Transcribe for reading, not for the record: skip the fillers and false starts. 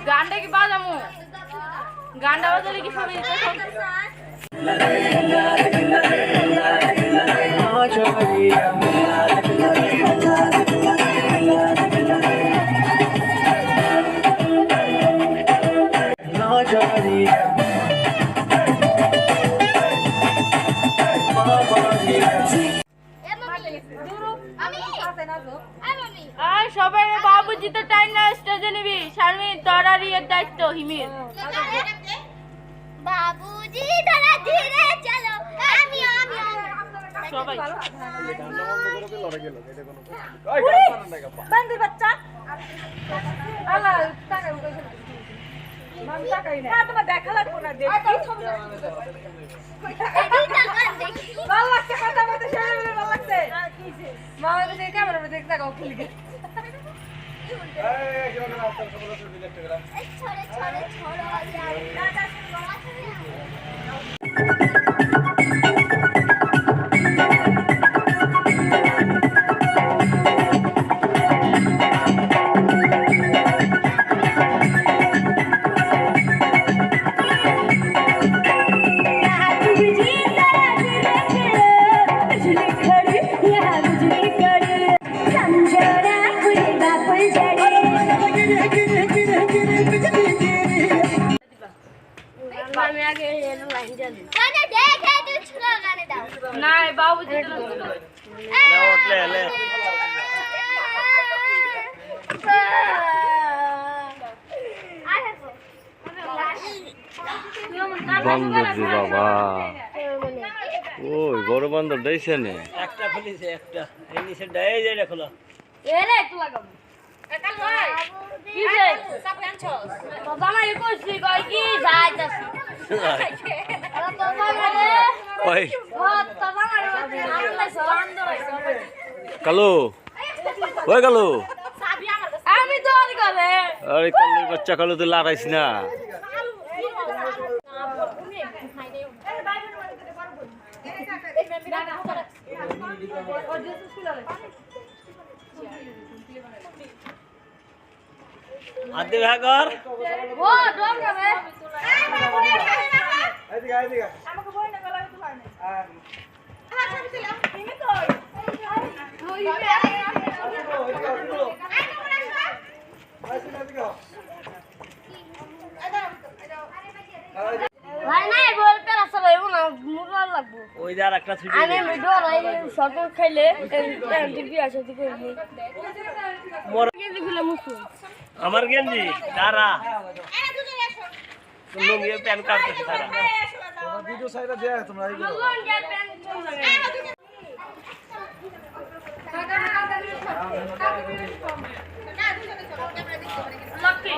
গানটা কি বাজামু গানটা বাজালে কি সবাই সবাই বাবুজি তো টাইম না স্টেজে নিবি শারমিন তোরারই এর দায়িত্ব হিমির বাবুজি তোরা ধীরে চলো আমি সবাই বান্দি বাচ্চা আল্লাহ টাকা উঠাইছে মান টাকাই না তোমার দেখা লাগবে না দেখি ভালো লাগছে কথা বলতে শুনে ভালো লাগছে মামা তো দেখে ক্যামেরা দেখতে থাকো খুলে গেছে ছড়ে ছড়ে ছড়ো দাদা না বাবুজি বান্দরজি বাবা ওই বড় বান্দর ডাইছে নে একটা খুলিছে একটা এই নিচে ডাই যায় খোলা এরে একটু লাগাবো কাকাল ভাই কি রে সাপে আনছস বাবা না কইছি কই কি যাইতাছি আরে বাবা রে ওই বাবা রে আমলে বান্দর কালু ওই কালু আমি দৌড় করে আরে কালুর বাচ্চা কালু তুই লাগাইছ না আদে ভাগর ও ডম যাবে এদিকে এদিকে আমাকে বই না গলা তো হয় না হ্যাঁ ছবি দিলাম তুমি কই ওই ভাই নাই বল পেরা সবাই না মুরলা লাগবো ওই যার একটা ছুটি আমি ভিডিও লাই শর্ট খাইলে টিভি আছে দিকে মোর গেলি খুলে মুছু আমার গেঞ্জি তারা লুঙ্গি প্যান্ট কাটতেছে তারা ভিডিও সাইডে দেয়া তোমরা এই করো কোন যে প্যান্ট চলে লক্ষ্মী